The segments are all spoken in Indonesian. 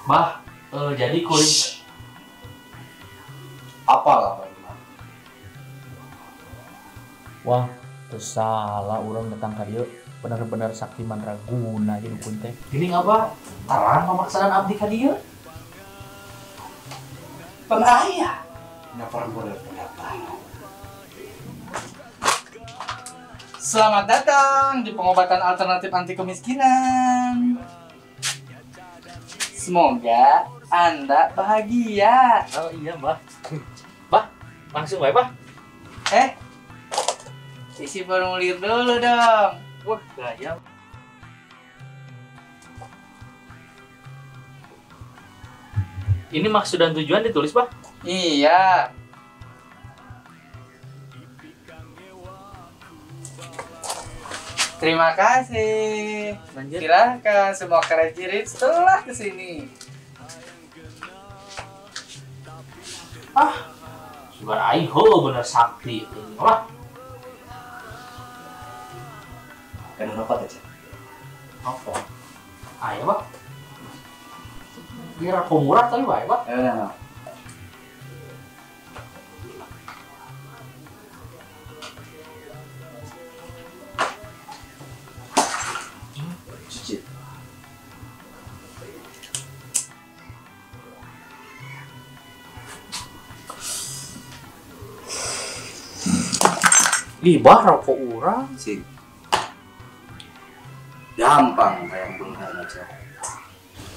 Bah, jadi kulit Apalah Pak? wah, tersalah orang datang ke dia benar-benar sakti mandraguna jadi dukun teh. Gini apa? Tarang pemaksaan abdi ka dia. Penaya. Nafar boleh pendapat. Selamat datang di pengobatan alternatif anti kemiskinan. Semoga Anda bahagia. Oh iya, Mbah. Bah, langsung bae, Bah. Isi formulir dulu dong. Wah, gaya. Ini maksud dan tujuan ditulis, Bah? Iya. Terima kasih. Lanjut. Silahkan semua kerajinan setelah kesini. Sugar aing bener sakti. Wah, Kan rokok aja. apa? Ayo, Bah. Kira murah tapi bae, Bah. Cuci. Bah, rokok urang. Sih. Gampang kayak benar aja.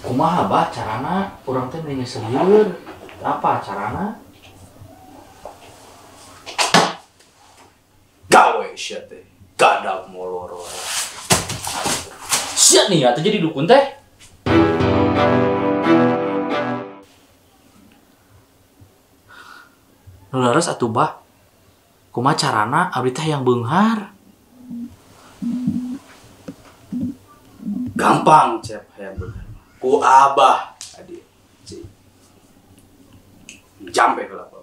Kumaha, Bah, carana urang teh nyeselieur. Apa carana? Gawe shit teh. Gadak molor. Sia nih atuh jadi dukun teh. Nu laras atuh, Bah. Kumaha carana abdi teh yang beunghar? Gampang cep yang benar. Ku abah adik. Cik. Jampe kalau apa.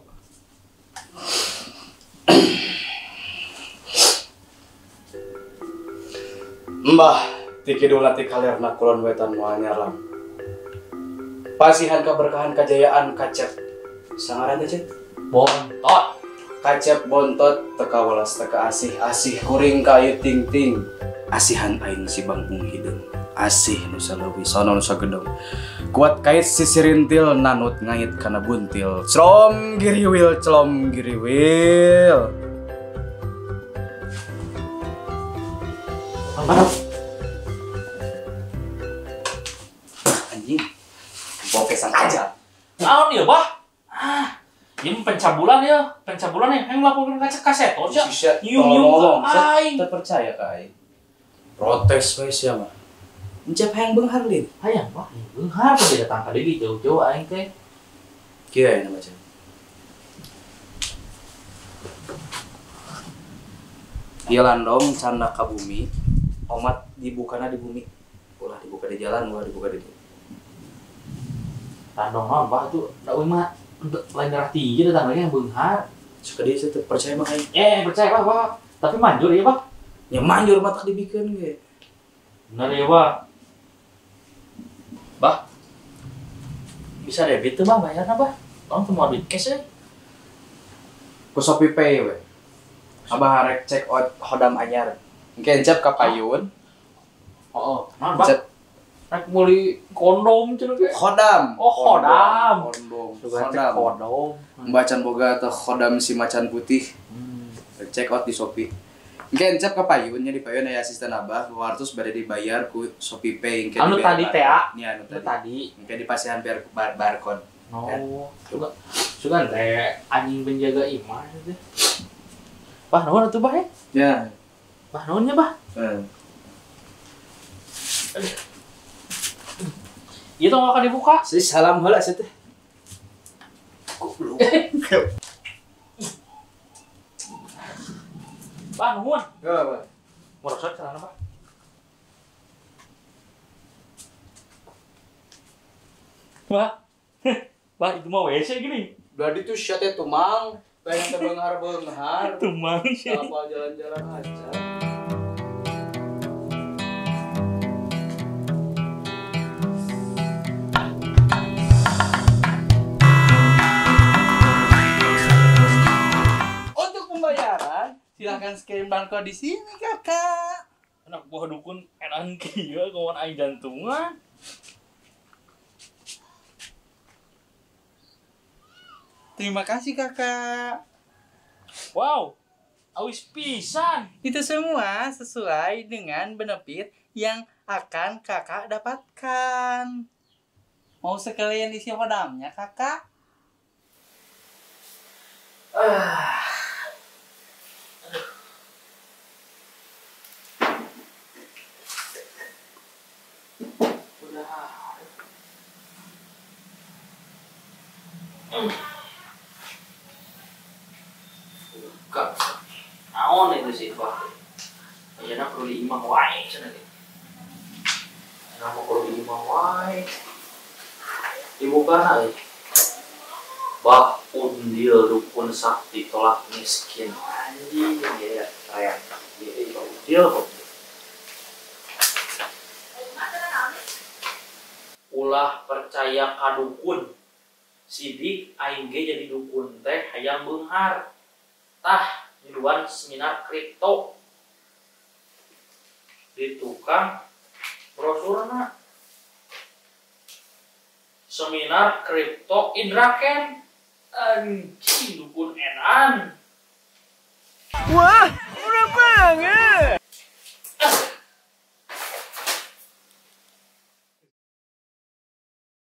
Mbah, tiki dula ti kalerna kulon wetan moal nyalam. Pasihan keberkahan kejayaan kacep. Sangaran teh cep. Bontot. Kacep bontot teka walas teka asih kuring kayu ting ting. Asihan aing si bangkung hideung. Asih nusa leuwih sono nusa gedong. Kuat kait sisirintil nanut ngait kana buntil. Celom giriwil. Anjing. Bokesan aja. Naon ieu, Bah? Ini pencabulan ya yang melakukan kaset oh sia. Nyium aing. Terpercaya ka aing. Protes we sia mah. Encep hayang beunghar lin. Hayang, Bah. Beunghar teh datang ka deui jauh-jauh aing teh. Kieu aya nama cep. Ieu landong canda ka bumi. Omat dibukana di bumi. Ulah dibuka di jalan, ulah dibuka di bumi. Tandong naon, Bah, tuh da euy mah lain darah tinggi datang lagi yang beunghar. Suka dia saya percaya mah aing. Percaya, Bah. Tapi manjur ya, Bah. Ya manjur mah tak dibikeun ge. Bener ya, Bah. Bah. Bisa debit tuh, Bah, bayarna, Bah. Tong teu mau duit cash ya. Ku Shopee Pay we. Abah harek check out hodam anyar. Engke encep ka payun. Oh, naon, Bah? Cep Rek meuli kondom cenah ge. Khodam. Oh, khodam. Khodam. Membacan boga atau khodam si macan putih. Check out di Shopee. Engke encep ka payun nya di payun aya asisten abah 200 bade dibayar ku Shopee Pay engke Anu tadi teh nya anu tadi. Engke dipasihan barcode. Oh, sugan teh anjing penjaga iman teh. Bah, naon atuh, Bah? Ya. Bah, naonnya, Bah? Itu nggak akan dibuka. Si salam heula sih teh. Goblok. Bah, nuhun. Ya, Pak. Mau rosot celana, Bah? Bah. Bah, itu mah WC gini. Berarti tuh shot itu mang, pengen terbenghar-benghar. Tumang sih. Apa jalan-jalan aja. makan screen bangko di sini, Kakak. Anak buah dukun enak kieu kawan aing jantungan. Terima kasih, Kakak. Wow, awis pisan. Itu semua sesuai dengan benefit yang akan Kakak dapatkan. Mau sekalian isi hodamnya, Kakak? Kak, naon itu sih Pak? Ayeuna perlu diimah wae cenah ge. Kenapa perlu diimah wae? Dibuka euy. Bah undil dukun sakti tolak miskin. Anjing ya sayang. Ieu undil kok. Ulah percaya ka dukun. Sidik aing ge jadi dukun teh hayang beunghar. Tah miluan seminar kripto di tukang brosurna seminar kripto Indraken anjing dukun enan. Wah, murah banget.